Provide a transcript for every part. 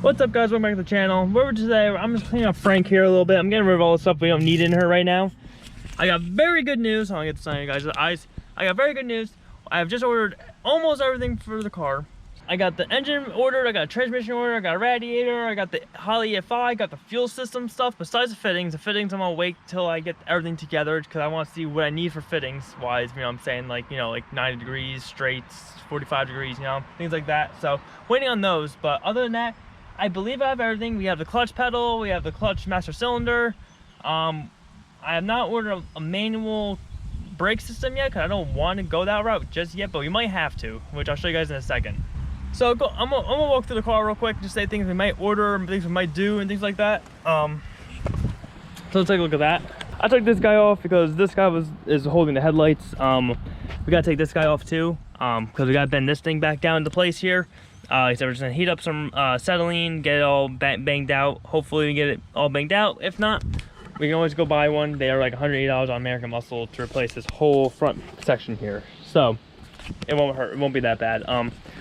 What's up, guys? Welcome back to the channel. Where today, I'm just cleaning up Frank here a little bit. I'm getting rid of all the stuff we don't need in her right now. I got very good news. I'll get the sign, guys. The eyes. I got very good news. I have just ordered almost everything for the car. I got the engine ordered. I got a transmission ordered. I got a radiator. I got the Holley EFI. I got the fuel system stuff. Besides the fittings, I'm gonna wait till I get everything together because I want to see what I need for fittings wise. You know, I'm saying like 90 degrees straights, 45 degrees, things like that. So waiting on those. But other than that, I believe I have everything. We have the clutch pedal, we have the clutch master cylinder. I have not ordered a manual brake system yet because I don't want to go that route just yet, but we might have to, which I'll show you guys in a second. So I'm gonna walk through the car real quick, just say things we might order, things we might do, and things like that. So let's take a look at that. I took this guy off because this guy is holding the headlights. We gotta take this guy off too, because we gotta bend this thing back down into place here. He said we're just gonna heat up some acetylene, get it all banged out. Hopefully we get it all banged out. If not, we can always go buy one. They are like $180 on American Muscle to replace this whole front section here. So it won't hurt, it won't be that bad.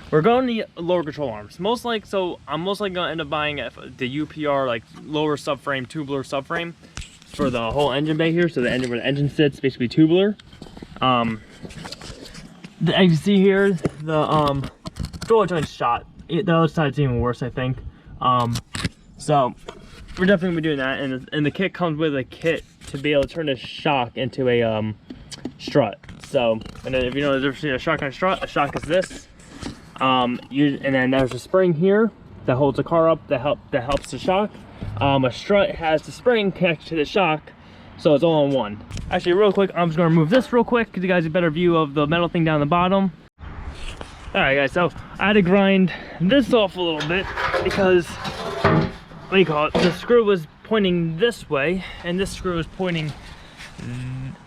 We're going to lower control arms. I'm most likely gonna end up buying the UPR like lower subframe, tubular subframe for the whole engine bay here. So the engine where the engine sits, basically tubular. As you can see here, the door joint's shot. The other side's even worse, I think. So we're definitely gonna be doing that, and the kit comes with a kit to be able to turn this shock into a strut. So, and then if you know the difference between a shock and a shock is this. And then there's a spring here that holds the car up that helps the shock. A strut has the spring connected to the shock, so it's all in one. Actually, real quick, I'm just gonna remove this real quick because you guys get a better view of the metal thing down the bottom. Alright guys, so I had to grind this off a little bit because, the screw was pointing this way and this screw was pointing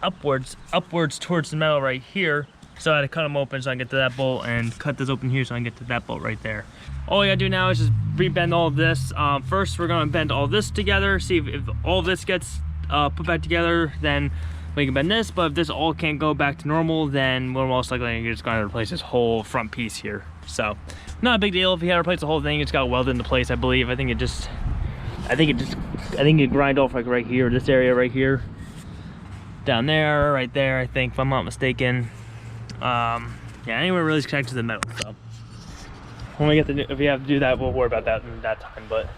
upwards towards the metal right here. So I had to cut them open so I can get to that bolt and cut this open here so I can get to that bolt right there. All we gotta do now is just re-bend all of this. First we're gonna bend all this together, see if all of this gets put back together, then we can bend this. But if this all can't go back to normal, then we're most likely just gonna replace this whole front piece here. So not a big deal. If you had to replace the whole thing, it's got welded into place, I believe. I think it grind off like right here, this area right here, down there, right there, I think, if I'm not mistaken. Yeah, anywhere really is connected to the metal. So when we get if we have to do that, we'll worry about that in that time. But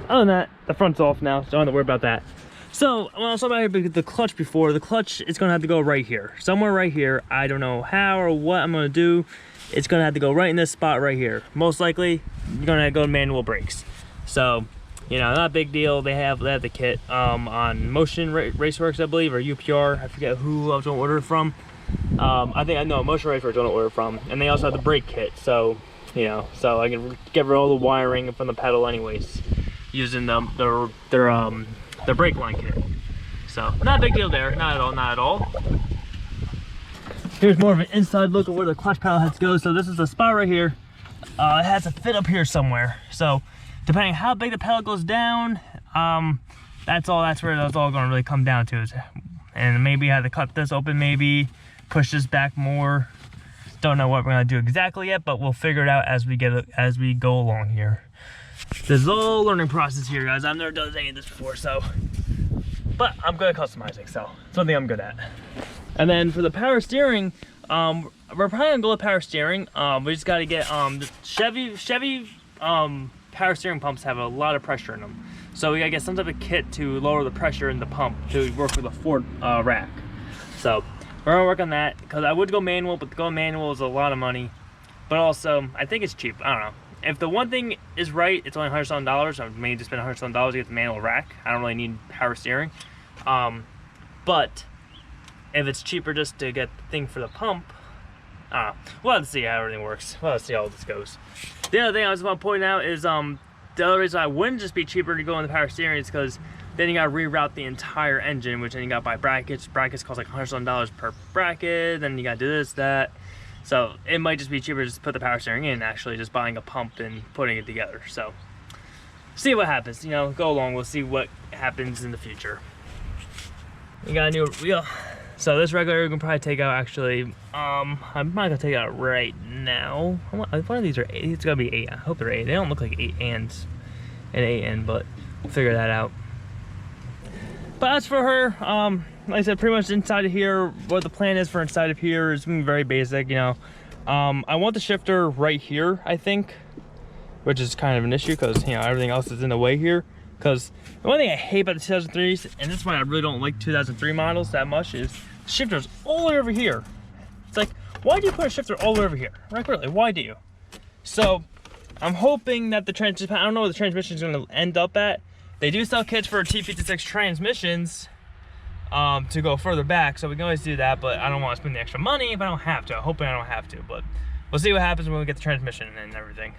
other than that, the front's off now, so I don't have to worry about that. So when I was talking about the clutch before, the clutch is gonna have to go right here, somewhere right here. I don't know how or what I'm gonna do. It's gonna have to go right in this spot right here. Most likely, you're gonna go manual brakes. So, not a big deal. They have the kit on Motion Raceworks, I believe, or UPR. I forget who I was gonna order it from. I think I know Motion Raceworks gonna order it from, and they also have the brake kit. So, so I can get rid of all the wiring from the pedal, anyways, using their brake line kit. So not a big deal there, not at all. Here's more of an inside look at where the clutch pedal heads go. So this is a spot right here. It has to fit up here somewhere. So depending how big the pedal goes down, that's where that's all gonna really come down to. And maybe I have to cut this open, maybe push this back more. Don't know what we're gonna do exactly yet, but we'll figure it out as we go along here. This is all learning process here, guys. I've never done any of this before, but I'm good at customizing, so something I'm good at. And then for the power steering, we're probably gonna go with power steering. We just gotta get the Chevy power steering pumps have a lot of pressure in them, so we gotta get some type of kit to lower the pressure in the pump to work with a Ford rack. So we're gonna work on that because I would go manual, but going manual is a lot of money. But also, I think it's cheap. I don't know. If the one thing is right, it's only $100 so I may just spend $100 to get the manual rack. I don't really need power steering. But if it's cheaper just to get the thing for the pump, we'll have to see how everything works. We'll have to see how this goes. The other thing I just want to point out is the other reason I wouldn't just be cheaper to go in the power steering is because then you got to reroute the entire engine, which then you got to buy brackets. Brackets cost like $100 per bracket. Then you got to do this, that. So it might just be cheaper just to put the power steering in, actually just buying a pump and putting it together. So see what happens, go along, we'll see what happens in the future. We got a new wheel. So this regulator we can probably take out actually. I'm not gonna take it out right now. One of these are 8. It's gotta be 8. I hope they're 8. They don't look like 8 ands. an 8 in, but we'll figure that out. But as for her, like I said, pretty much inside of here, what the plan is for inside of here is very basic, you know. I want the shifter right here, I think, which is kind of an issue because, you know, everything else is in the way here. Because the one thing I hate about the 2003s, and that's why I really don't like 2003 models that much, is the shifter's all the way over here. It's like, why do you put a shifter all the way over here? Like, really, why do you? So, I'm hoping that the transmission, I don't know where the transmission is going to end up at. They do sell kits for T56 transmissions to go further back, so we can always do that, but I don't want to spend the extra money if I don't have to. I'm hoping I don't have to, but we'll see what happens when we get the transmission and everything.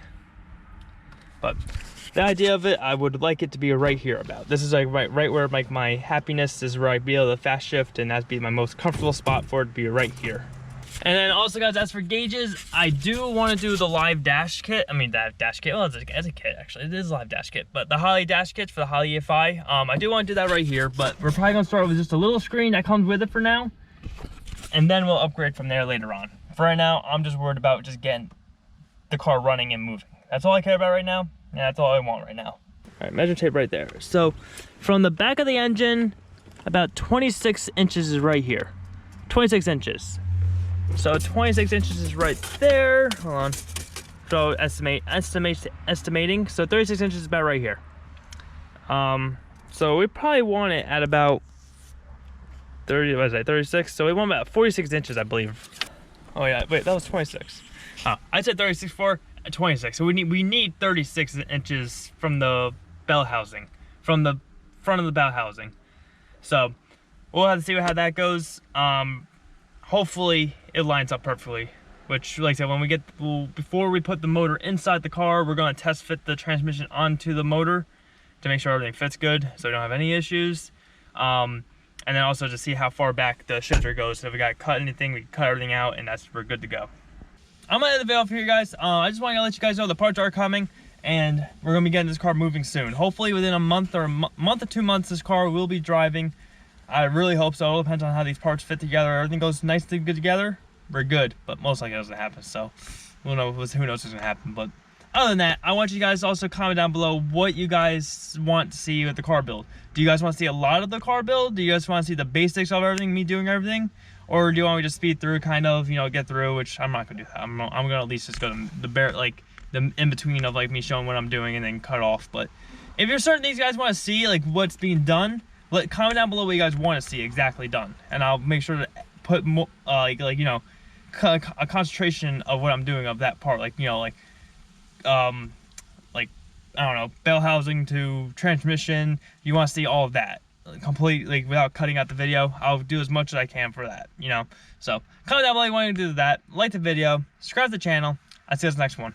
But the idea of it, I would like it to be right here about. This is like right where like my happiness is, where I'd be able to fast shift, and that'd be my most comfortable spot for it to be right here. And then also, guys, as for gauges, I do want to do the live dash kit. I mean, that dash kit, well, it's a kit, actually. It is a live dash kit, but the Holley dash kits for the Holley EFI, I do want to do that right here, but we're probably going to start with just a little screen that comes with it for now, and then we'll upgrade from there later on. For right now, I'm just worried about just getting the car running and moving. That's all I care about right now, and that's all I want right now. All right, measure tape right there. So from the back of the engine, about 26 inches is right here. 26 inches. So 26 inches is right there. Hold on. So estimating. So 36 inches is about right here. So we probably want it at about 30, what is that, 36? So we want about 46 inches, I believe. Oh yeah, wait, that was 26. Oh, I said 36 for 26. So we need 36 inches from the bell housing, from the front of the bell housing. So we'll have to see how that goes. Hopefully it lines up perfectly, which, like I said, before we put the motor inside the car, we're going to test fit the transmission onto the motor to make sure everything fits good, so we don't have any issues. And then also to see how far back the shifter goes. So if we got to cut anything, we can cut everything out, and we're good to go. I'm gonna end the video off here, guys. I just want to let you guys know the parts are coming, and we're gonna be getting this car moving soon. Hopefully within a month or 2 months, this car will be driving. I really hope so. It all depends on how these parts fit together. Everything goes nicely good together, we're good, but most likely it doesn't happen, so who knows what's gonna happen. But other than that, I want you guys to also comment down below what you guys want to see with the car build. Do you guys want to see a lot of the car build? Do you guys want to see the basics of everything, me doing everything? Or do you want me to just speed through, kind of, you know, get through, which I'm not gonna do that. I'm gonna at least just go to the in-between of like me showing what I'm doing and then cut off. But if you're certain these guys want to see like what's being done, comment down below what you guys want to see exactly done, and I'll make sure to put more you know, a concentration of what I'm doing of that part, like, you know, like I don't know, bell housing to transmission. You want to see all of that complete, like, without cutting out the video. I'll do as much as I can for that, you know. So comment down below you want to do that, like the video, subscribe to the channel. I'll see you guys in the next one.